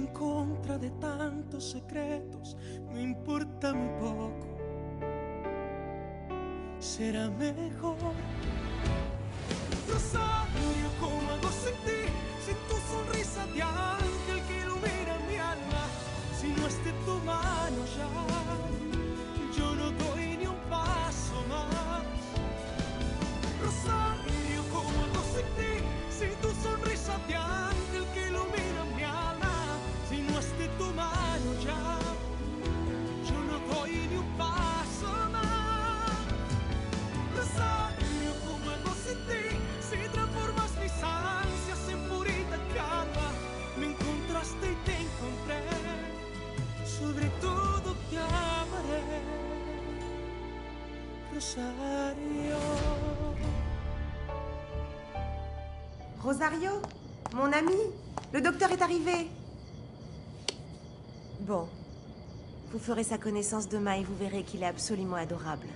en contra de tantos secretos, no importa muy poco. Será mejor. Rosario, ¿cómo hago sin ti? Sin tu sonrisa de ángel que ilumina mi alma. Si no es de tu mano ya, yo no doy ni un paso más. Rosario, ¿cómo hago sin ti? Sin tu sonrisa de ángel que ilumina mi alma. Si no es de tu mano ya, yo no doy ni un paso más. Rosario, ¿cómo hago sin ti? Si transformas mis ansias en purita calma. Me encontraste y te encontré. Sobre todo te amaré, Rosario. Rosario, mon ami, le docteur est arrivé. Bon, vous ferez sa connaissance demain et vous verrez qu'il est absolument adorable.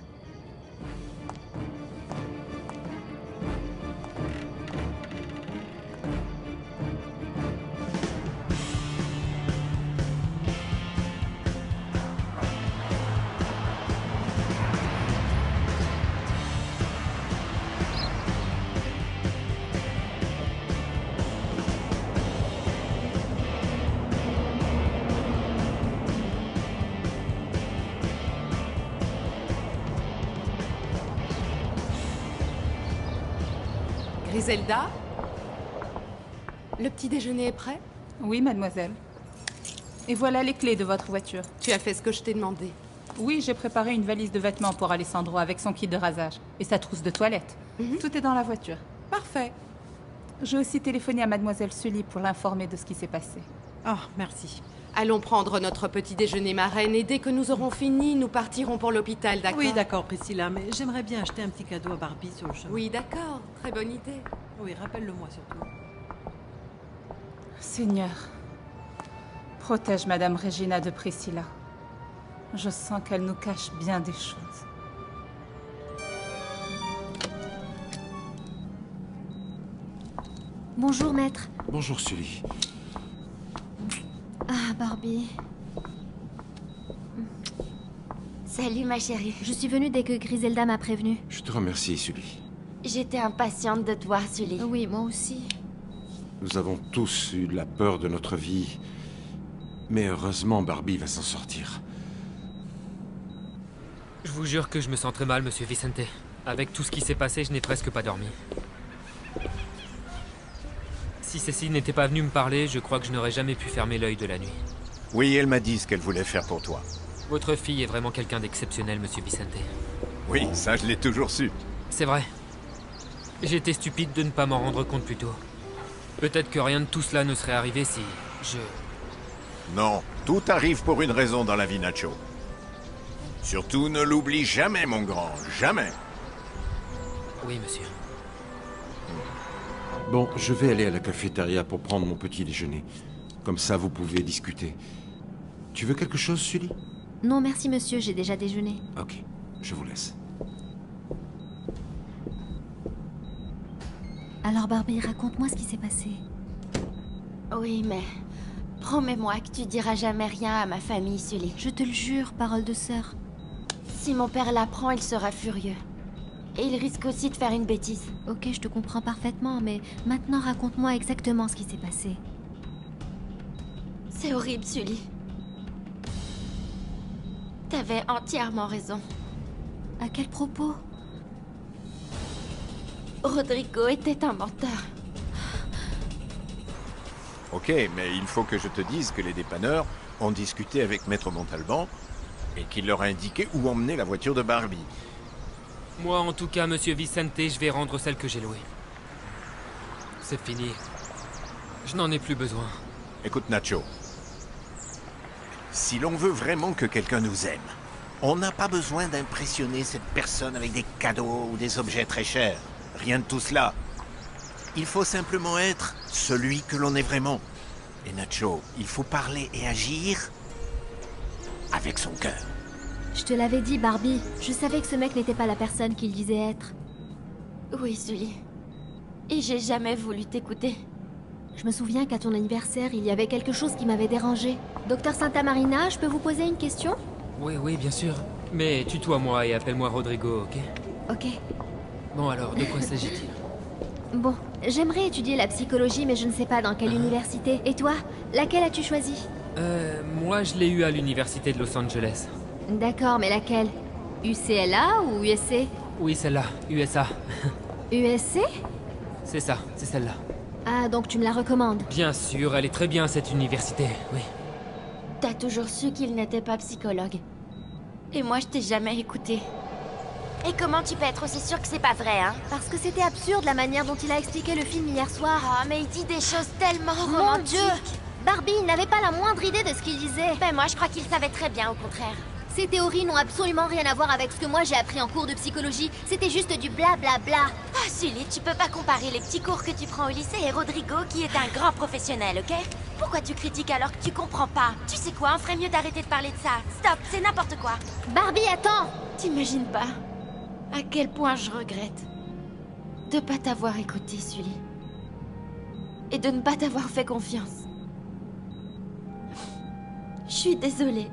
Griselda? Le petit déjeuner est prêt? Oui, mademoiselle. Et voilà les clés de votre voiture. Tu as fait ce que je t'ai demandé. Oui, j'ai préparé une valise de vêtements pour Alessandro avec son kit de rasage et sa trousse de toilette. Tout est dans la voiture. Parfait. J'ai aussi téléphoné à mademoiselle Sully pour l'informer de ce qui s'est passé. Oh, merci. Allons prendre notre petit déjeuner, ma reine, et dès que nous aurons fini, nous partirons pour l'hôpital, d'accord? Oui, d'accord, Priscilla, mais j'aimerais bien acheter un petit cadeau à Barbie sur le chemin. Oui, d'accord. Très bonne idée. Oui, rappelle-le-moi surtout. Seigneur, protège Madame Regina de Priscilla. Je sens qu'elle nous cache bien des choses. Bonjour, maître. Bonjour, Sully. Ah, Barbie. Salut, ma chérie. Je suis venue dès que Griselda m'a prévenue. Je te remercie, Sully. J'étais impatiente de te voir, Sully. Oui, moi aussi. Nous avons tous eu la peur de notre vie. Mais heureusement, Barbie va s'en sortir. Je vous jure que je me sens très mal, monsieur Vicente. Avec tout ce qui s'est passé, je n'ai presque pas dormi. Si Cécile n'était pas venue me parler, je crois que je n'aurais jamais pu fermer l'œil de la nuit. Oui, elle m'a dit ce qu'elle voulait faire pour toi. Votre fille est vraiment quelqu'un d'exceptionnel, monsieur Vicente. Oui, ça je l'ai toujours su. C'est vrai. J'ai été stupide de ne pas m'en rendre compte plus tôt. Peut-être que rien de tout cela ne serait arrivé si je... Non, tout arrive pour une raison dans la vie, Nacho. Surtout ne l'oublie jamais, mon grand, jamais. Oui, monsieur. Bon, je vais aller à la cafétéria pour prendre mon petit déjeuner. Comme ça, vous pouvez discuter. Tu veux quelque chose, Sully? Non, merci, monsieur, j'ai déjà déjeuné. Ok, je vous laisse. Alors, Barbie, raconte-moi ce qui s'est passé. Oui, mais... promets-moi que tu diras jamais rien à ma famille, Sully. Je te le jure, parole de sœur. Si mon père l'apprend, il sera furieux. Et il risque aussi de faire une bêtise. Ok, je te comprends parfaitement, mais maintenant raconte-moi exactement ce qui s'est passé. C'est horrible, Sully. T'avais entièrement raison. À quel propos? Rodrigo était un menteur. Ok, mais il faut que je te dise que les dépanneurs ont discuté avec Maître Montalban et qu'il leur a indiqué où emmener la voiture de Barbie. Moi, en tout cas, monsieur Vicente, je vais rendre celle que j'ai louée. C'est fini. Je n'en ai plus besoin. Écoute, Nacho. Si l'on veut vraiment que quelqu'un nous aime, on n'a pas besoin d'impressionner cette personne avec des cadeaux ou des objets très chers. Rien de tout cela. Il faut simplement être celui que l'on est vraiment. Et Nacho, il faut parler et agir avec son cœur. Je te l'avais dit, Barbie. Je savais que ce mec n'était pas la personne qu'il disait être. Oui, Sully. Et j'ai jamais voulu t'écouter. Je me souviens qu'à ton anniversaire, il y avait quelque chose qui m'avait dérangé. Docteur Santa Marina, je peux vous poser une question? Oui, bien sûr. Mais tutoie-moi et appelle-moi Rodrigo, ok? Ok. Bon alors, de quoi s'agit-il? Bon, j'aimerais étudier la psychologie, mais je ne sais pas dans quelle université. Et toi, laquelle as-tu choisi? Moi je l'ai eu à l'université de Los Angeles. D'accord, mais laquelle? UCLA ou USC? Oui, celle-là, USA. USC? C'est ça, c'est celle-là. Ah, donc tu me la recommandes? Bien sûr, elle est très bien cette université, oui. T'as toujours su qu'il n'était pas psychologue. Et moi, je t'ai jamais écouté. Et comment tu peux être aussi sûr que c'est pas vrai, hein? Parce que c'était absurde la manière dont il a expliqué le film hier soir. Oh, mais il dit des choses tellement Mon romantiques. Dieu! Barbie, il n'avait pas la moindre idée de ce qu'il disait. Ben moi, je crois qu'il savait très bien, au contraire. Ces théories n'ont absolument rien à voir avec ce que moi j'ai appris en cours de psychologie. C'était juste du blablabla. Ah, Sully, tu peux pas comparer les petits cours que tu prends au lycée et Rodrigo, qui est un grand professionnel, ok? Pourquoi tu critiques alors que tu comprends pas? Tu sais quoi, on ferait mieux d'arrêter de parler de ça. Stop, c'est n'importe quoi. Barbie, attends! T'imagines pas à quel point je regrette de pas t'avoir écouté, Sully. Et de ne pas t'avoir fait confiance. Je suis désolée.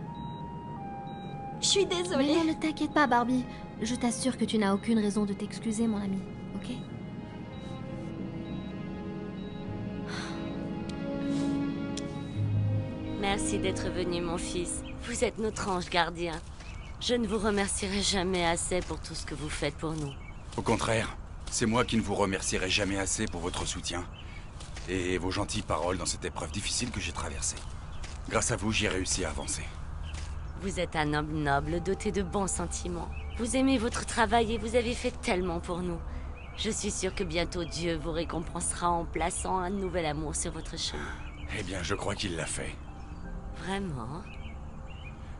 Je suis désolée. Mais non, ne t'inquiète pas, Barbie. Je t'assure que tu n'as aucune raison de t'excuser, mon ami. Ok? Merci d'être venu, mon fils. Vous êtes notre ange gardien. Je ne vous remercierai jamais assez pour tout ce que vous faites pour nous. Au contraire, c'est moi qui ne vous remercierai jamais assez pour votre soutien et vos gentilles paroles dans cette épreuve difficile que j'ai traversée. Grâce à vous, j'ai réussi à avancer. Vous êtes un homme noble, doté de bons sentiments. Vous aimez votre travail et vous avez fait tellement pour nous. Je suis sûre que bientôt Dieu vous récompensera en plaçant un nouvel amour sur votre chemin. Eh bien, je crois qu'il l'a fait. Vraiment?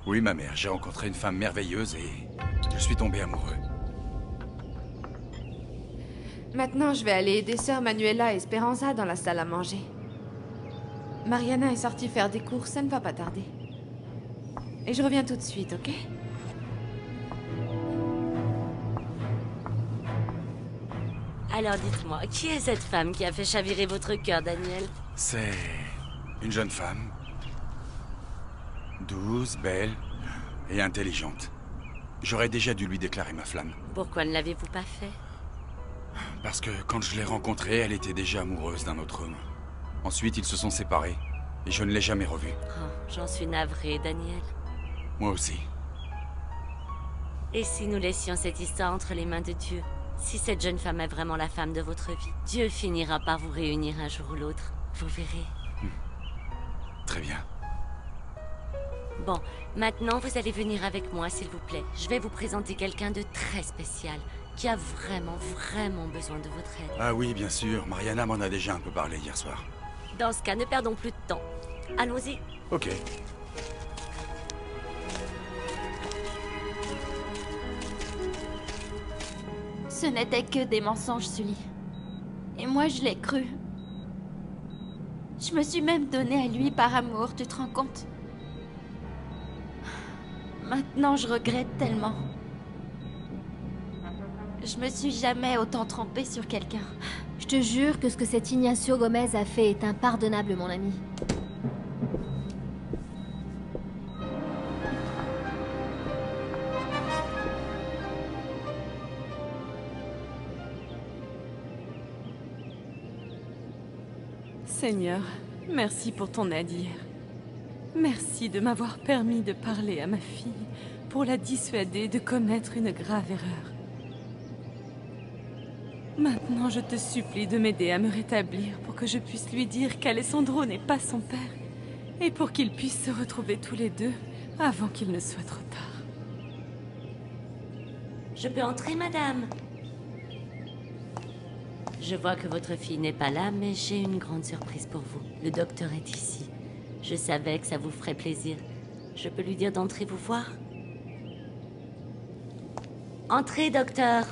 Oui, ma mère, j'ai rencontré une femme merveilleuse et je suis tombé amoureux. Maintenant, je vais aller aider Sœur Manuela et Esperanza dans la salle à manger. Mariana est sortie faire des courses, ça ne va pas tarder. Et je reviens tout de suite, ok? Alors dites-moi, qui est cette femme qui a fait chavirer votre cœur, Daniel? C'est une jeune femme. Douce, belle et intelligente. J'aurais déjà dû lui déclarer ma flamme. Pourquoi ne l'avez-vous pas fait? Parce que quand je l'ai rencontrée, elle était déjà amoureuse d'un autre homme. Ensuite, ils se sont séparés et je ne l'ai jamais revue. Oh, j'en suis navrée, Daniel. Moi aussi. Et si nous laissions cette histoire entre les mains de Dieu? Si cette jeune femme est vraiment la femme de votre vie, Dieu finira par vous réunir un jour ou l'autre. Vous verrez. Très bien. Bon, maintenant vous allez venir avec moi, s'il vous plaît. Je vais vous présenter quelqu'un de très spécial, qui a vraiment besoin de votre aide. Ah oui, bien sûr. Mariana m'en a déjà un peu parlé hier soir. Dans ce cas, ne perdons plus de temps. Allons-y. Ok. Ce n'était que des mensonges, Sully. Et moi, je l'ai cru. Je me suis même donnée à lui par amour, tu te rends compte? Maintenant, je regrette tellement. Je me suis jamais autant trompée sur quelqu'un. Je te jure que ce que cet Ignacio Gomez a fait est impardonnable, mon ami. Seigneur, merci pour ton aide hier. Merci de m'avoir permis de parler à ma fille pour la dissuader de commettre une grave erreur. Maintenant, je te supplie de m'aider à me rétablir pour que je puisse lui dire qu'Alessandro n'est pas son père et pour qu'ils puissent se retrouver tous les deux avant qu'il ne soit trop tard. Je peux entrer, madame? Je vois que votre fille n'est pas là, mais j'ai une grande surprise pour vous. Le docteur est ici. Je savais que ça vous ferait plaisir. Je peux lui dire d'entrer vous voir? Entrez, docteur.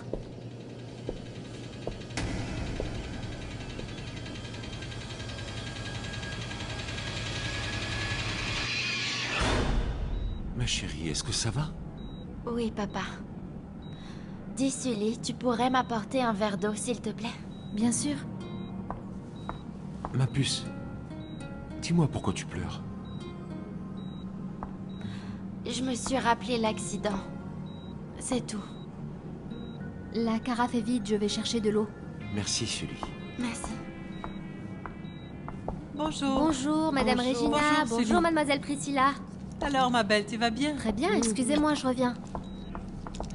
Ma chérie, est-ce que ça va? Oui, papa. Dis, Sully, tu pourrais m'apporter un verre d'eau, s'il te plaît? Bien sûr. Ma puce, dis-moi pourquoi tu pleures. Je me suis rappelé l'accident. C'est tout. La carafe est vide, je vais chercher de l'eau. Merci, Sully. Merci. Bonjour. Bonjour, Madame Regina. Bonjour, Sully. Mademoiselle Priscilla. Alors, ma belle, tu vas bien? Très bien, excusez-moi, je reviens.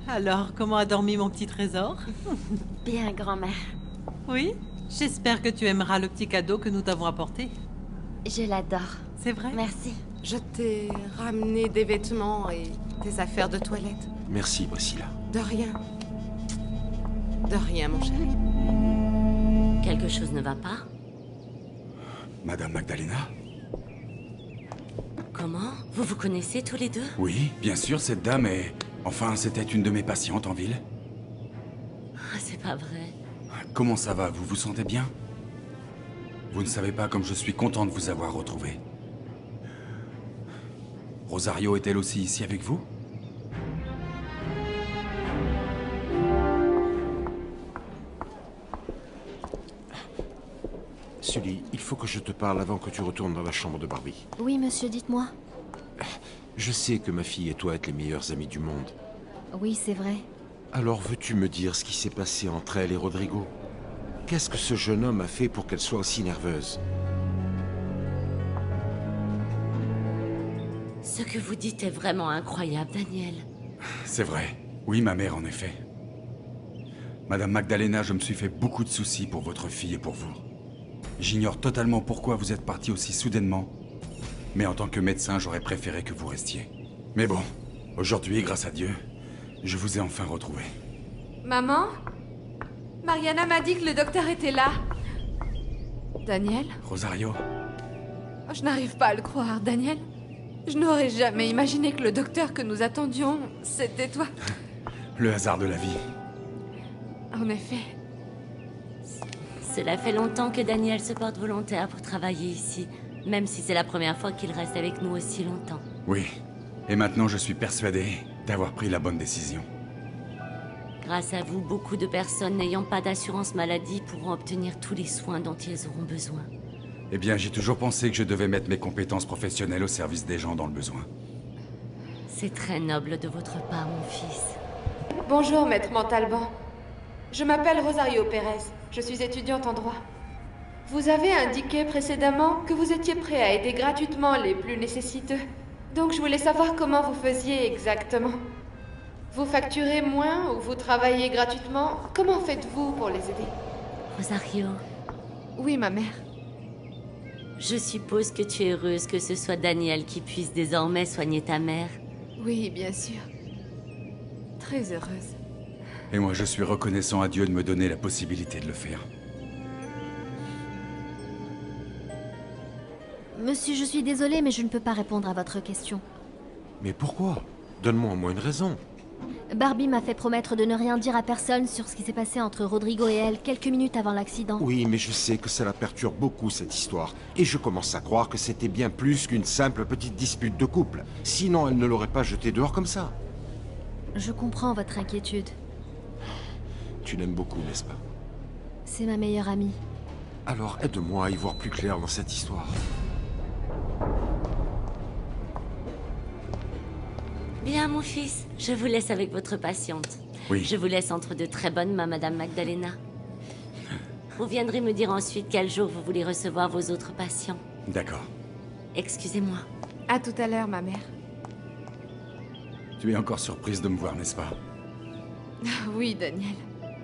Alors, comment a dormi mon petit trésor? Bien, grand-mère. Oui? J'espère que tu aimeras le petit cadeau que nous t'avons apporté. Je l'adore. C'est vrai? Merci. Je t'ai ramené des vêtements et des affaires de toilette. Merci, Priscilla. De rien. De rien, mon chéri. Quelque chose ne va pas? Madame Magdalena? Comment? Vous vous connaissez tous les deux? Oui, bien sûr, cette dame est... Enfin, c'était une de mes patientes en ville. Ah, c'est pas vrai. Comment ça va? Vous vous sentez bien? Vous ne savez pas comme je suis content de vous avoir retrouvé. Rosario est-elle aussi ici avec vous? Sully, il faut que je te parle avant que tu retournes dans la chambre de Barbie. Oui, monsieur, dites-moi. Je sais que ma fille et toi êtes les meilleurs amis du monde. Oui, c'est vrai. Alors veux-tu me dire ce qui s'est passé entre elle et Rodrigo? Qu'est-ce que ce jeune homme a fait pour qu'elle soit aussi nerveuse? Ce que vous dites est vraiment incroyable, Daniel. C'est vrai. Oui, ma mère, en effet. Madame Magdalena, je me suis fait beaucoup de soucis pour votre fille et pour vous. J'ignore totalement pourquoi vous êtes parti aussi soudainement. Mais en tant que médecin, j'aurais préféré que vous restiez. Mais bon, aujourd'hui, grâce à Dieu, je vous ai enfin retrouvé. Maman? Mariana m'a dit que le docteur était là. Daniel? Rosario? Oh, je n'arrive pas à le croire, Daniel. Je n'aurais jamais imaginé que le docteur que nous attendions, c'était toi. Le hasard de la vie. En effet. Cela fait longtemps que Daniel se porte volontaire pour travailler ici, même si c'est la première fois qu'il reste avec nous aussi longtemps. Oui. Et maintenant, je suis persuadé d'avoir pris la bonne décision. Grâce à vous, beaucoup de personnes n'ayant pas d'assurance maladie pourront obtenir tous les soins dont ils auront besoin. Eh bien, j'ai toujours pensé que je devais mettre mes compétences professionnelles au service des gens dans le besoin. C'est très noble de votre part, mon fils. Bonjour, maître Montalban. Je m'appelle Rosario Pérez. Je suis étudiante en droit. Vous avez indiqué précédemment que vous étiez prêt à aider gratuitement les plus nécessiteux. Donc je voulais savoir comment vous faisiez exactement. Vous facturez moins ou vous travaillez gratuitement? Comment faites-vous pour les aider? Rosario. Oui, ma mère. Je suppose que tu es heureuse que ce soit Daniel qui puisse désormais soigner ta mère. Oui, bien sûr. Très heureuse. Et moi, je suis reconnaissant à Dieu de me donner la possibilité de le faire. Monsieur, je suis désolée, mais je ne peux pas répondre à votre question. Mais pourquoi? Donne-moi au moins une raison. Barbie m'a fait promettre de ne rien dire à personne sur ce qui s'est passé entre Rodrigo et elle quelques minutes avant l'accident. Oui, mais je sais que ça la perturbe beaucoup, cette histoire. Et je commence à croire que c'était bien plus qu'une simple petite dispute de couple. Sinon, elle ne l'aurait pas jeté dehors comme ça. Je comprends votre inquiétude. Tu l'aimes beaucoup, n'est-ce pas? C'est ma meilleure amie. Alors aide-moi à y voir plus clair dans cette histoire. Bien, mon fils, je vous laisse avec votre patiente. Oui. Je vous laisse entre de très bonnes mains, Madame Magdalena. Vous viendrez me dire ensuite quel jour vous voulez recevoir vos autres patients. D'accord. Excusez-moi. À tout à l'heure, ma mère. Tu es encore surprise de me voir, n'est-ce pas? Oui, Daniel.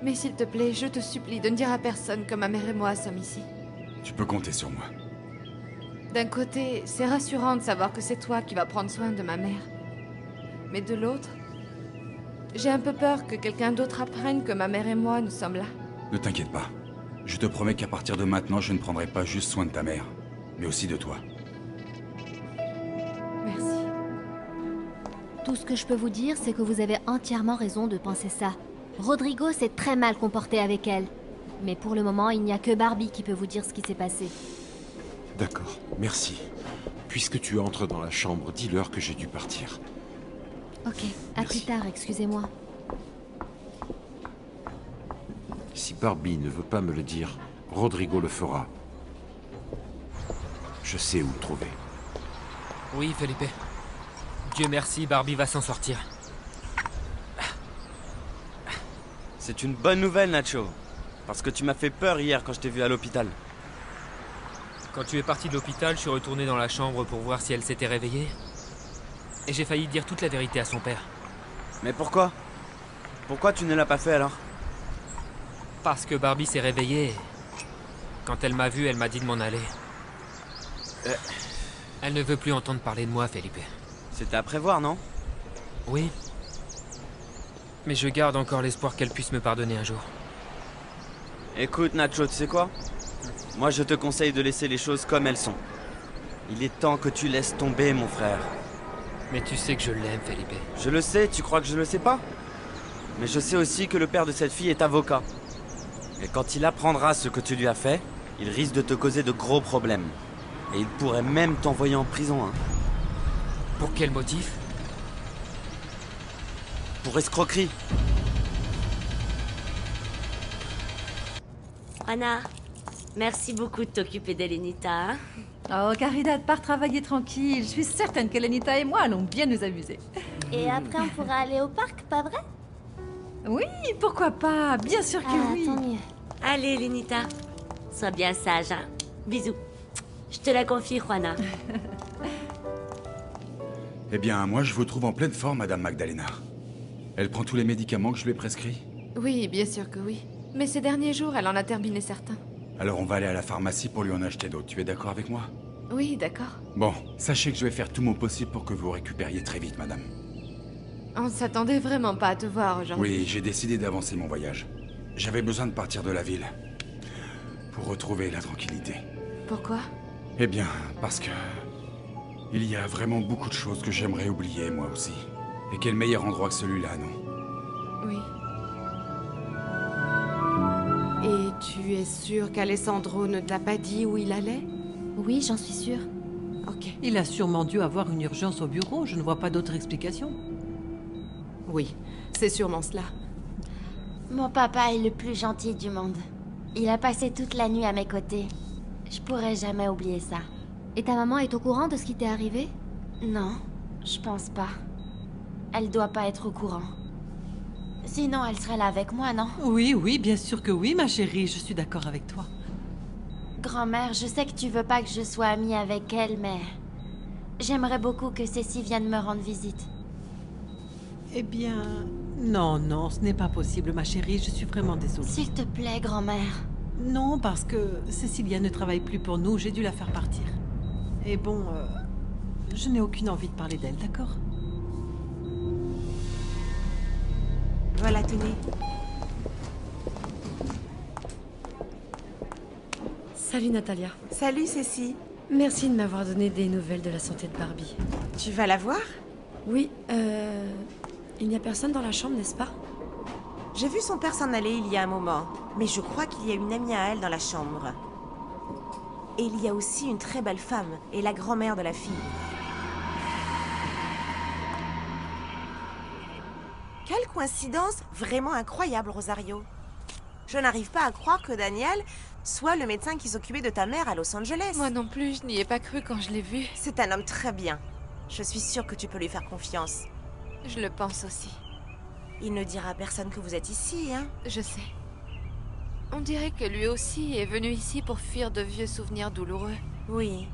Mais s'il te plaît, je te supplie de ne dire à personne que ma mère et moi sommes ici. Tu peux compter sur moi. D'un côté, c'est rassurant de savoir que c'est toi qui vas prendre soin de ma mère. Mais de l'autre, j'ai un peu peur que quelqu'un d'autre apprenne que ma mère et moi, nous sommes là. Ne t'inquiète pas. Je te promets qu'à partir de maintenant, je ne prendrai pas juste soin de ta mère, mais aussi de toi. Merci. Tout ce que je peux vous dire, c'est que vous avez entièrement raison de penser ça. Rodrigo s'est très mal comporté avec elle. Mais pour le moment, il n'y a que Barbie qui peut vous dire ce qui s'est passé. D'accord, merci. Puisque tu entres dans la chambre, dis-leur que j'ai dû partir. Ok, à plus tard, excusez-moi. Si Barbie ne veut pas me le dire, Rodrigo le fera. Je sais où le trouver. Oui, Felipe. Dieu merci, Barbie va s'en sortir. C'est une bonne nouvelle, Nacho. Parce que tu m'as fait peur hier quand je t'ai vu à l'hôpital. Quand tu es parti de l'hôpital, je suis retourné dans la chambre pour voir si elle s'était réveillée. Et j'ai failli dire toute la vérité à son père. Mais pourquoi? Pourquoi tu ne l'as pas fait alors? Parce que Barbie s'est réveillée. Quand elle m'a vu, elle m'a dit de m'en aller. Elle ne veut plus entendre parler de moi, Felipe. C'était à prévoir, non? Oui. Mais je garde encore l'espoir qu'elle puisse me pardonner un jour. Écoute, Nacho, tu sais quoi? Moi, je te conseille de laisser les choses comme elles sont. Il est temps que tu laisses tomber, mon frère. Mais tu sais que je l'aime, Felipe. Je le sais, tu crois que je le sais pas? Mais je sais aussi que le père de cette fille est avocat. Et quand il apprendra ce que tu lui as fait, il risque de te causer de gros problèmes. Et il pourrait même t'envoyer en prison, hein. Pour quel motif? Pour escroquerie. Juana, merci beaucoup de t'occuper d'Elenita. Hein? Oh, Caridad, pars travailler tranquille. Je suis certaine qu'Elenita et moi allons bien nous amuser. Et après, on pourra aller au parc, pas vrai? Oui, pourquoi pas? Bien sûr que oui. Tant mieux. Allez, Elenita, sois bien sage. Hein? Bisous. Je te la confie, Juana. Eh bien, moi, je vous trouve en pleine forme, Madame Magdalena. Elle prend tous les médicaments que je lui ai prescrits? Oui, bien sûr que oui. Mais ces derniers jours, elle en a terminé certains. Alors on va aller à la pharmacie pour lui en acheter d'autres. Tu es d'accord avec moi? Oui, d'accord. Bon, sachez que je vais faire tout mon possible pour que vous récupériez très vite, madame. On s'attendait vraiment pas à te voir aujourd'hui. Oui, j'ai décidé d'avancer mon voyage. J'avais besoin de partir de la ville. Pour retrouver la tranquillité. Pourquoi? Eh bien, parce que... il y a vraiment beaucoup de choses que j'aimerais oublier, moi aussi. Et quel meilleur endroit que celui-là, non? Oui. Et tu es sûr qu'Alessandro ne te l'a pas dit où il allait? Oui, j'en suis sûre. Ok. Il a sûrement dû avoir une urgence au bureau, je ne vois pas d'autre explication. Oui, c'est sûrement cela. Mon papa est le plus gentil du monde. Il a passé toute la nuit à mes côtés. Je pourrais jamais oublier ça. Et ta maman est au courant de ce qui t'est arrivé? Non, je pense pas. Elle doit pas être au courant. Sinon, elle serait là avec moi, non? Oui, oui, bien sûr que oui, ma chérie, je suis d'accord avec toi. Grand-mère, je sais que tu veux pas que je sois amie avec elle, mais... j'aimerais beaucoup que Cécile vienne me rendre visite. Eh bien... non, non, ce n'est pas possible, ma chérie, je suis vraiment désolée. S'il te plaît, grand-mère. Non, parce que Cécilia ne travaille plus pour nous, j'ai dû la faire partir. Et bon, je n'ai aucune envie de parler d'elle, d'accord? Voilà, tenez. Salut Natalia. Salut Cécile. Merci de m'avoir donné des nouvelles de la santé de Barbie. Tu vas la voir? Oui, il n'y a personne dans la chambre, n'est-ce pas? J'ai vu son père s'en aller il y a un moment, mais je crois qu'il y a une amie à elle dans la chambre. Et il y a aussi une très belle femme, et la grand-mère de la fille. Quelle coïncidence vraiment incroyable, Rosario. Je n'arrive pas à croire que Daniel soit le médecin qui s'occupait de ta mère à Los Angeles. Moi non plus, je n'y ai pas cru quand je l'ai vu. C'est un homme très bien. Je suis sûre que tu peux lui faire confiance. Je le pense aussi. Il ne dira à personne que vous êtes ici, hein? Je sais. On dirait que lui aussi est venu ici pour fuir de vieux souvenirs douloureux. Oui.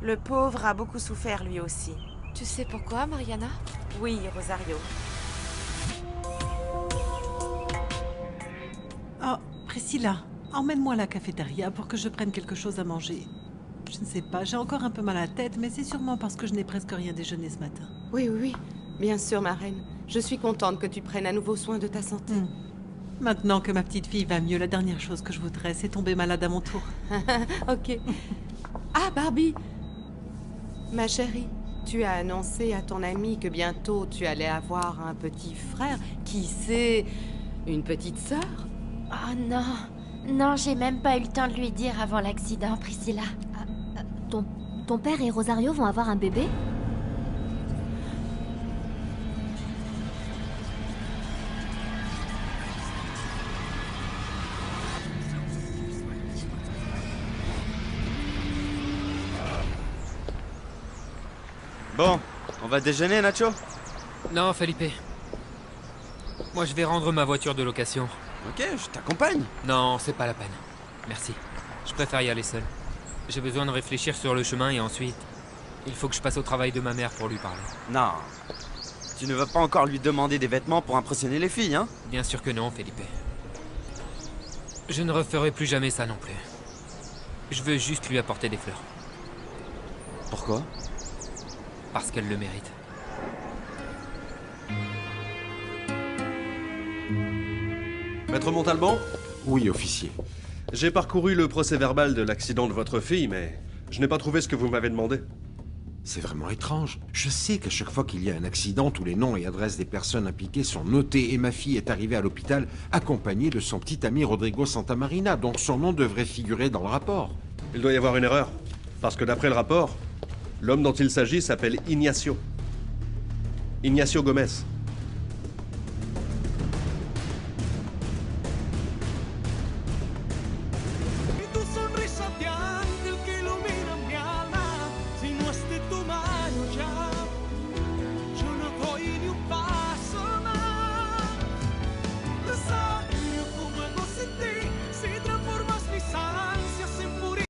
Le pauvre a beaucoup souffert lui aussi. Tu sais pourquoi, Mariana? Oui, Rosario. Oh, Priscilla, emmène-moi à la cafétéria pour que je prenne quelque chose à manger. Je ne sais pas, j'ai encore un peu mal à la tête, mais c'est sûrement parce que je n'ai presque rien déjeuné ce matin. Oui, oui, oui. Bien sûr, ma reine. Je suis contente que tu prennes à nouveau soin de ta santé. Maintenant que ma petite fille va mieux, la dernière chose que je voudrais, c'est tomber malade à mon tour. Ok. Ah, Barbie! Ma chérie, tu as annoncé à ton ami que bientôt tu allais avoir un petit frère. Qui sait, une petite sœur? Oh non. Non, j'ai même pas eu le temps de lui dire avant l'accident, Priscilla. Ton père et Rosario vont avoir un bébé? Bon, on va déjeuner, Nacho? Non, Felipe. Moi, je vais rendre ma voiture de location. Ok, je t'accompagne. Non, c'est pas la peine. Merci. Je préfère y aller seul. J'ai besoin de réfléchir sur le chemin et ensuite, il faut que je passe au travail de ma mère pour lui parler. Non. Tu ne vas pas encore lui demander des vêtements pour impressionner les filles, hein? Bien sûr que non, Felipe. Je ne referai plus jamais ça non plus. Je veux juste lui apporter des fleurs. Pourquoi? Parce qu'elle le mérite. Maître Montalban? Oui, officier. J'ai parcouru le procès-verbal de l'accident de votre fille, mais je n'ai pas trouvé ce que vous m'avez demandé. C'est vraiment étrange. Je sais qu'à chaque fois qu'il y a un accident, tous les noms et adresses des personnes impliquées sont notés et ma fille est arrivée à l'hôpital accompagnée de son petit ami Rodrigo Santamarina, donc son nom devrait figurer dans le rapport. Il doit y avoir une erreur, parce que d'après le rapport, l'homme dont il s'agit s'appelle Ignacio. Ignacio Gomez.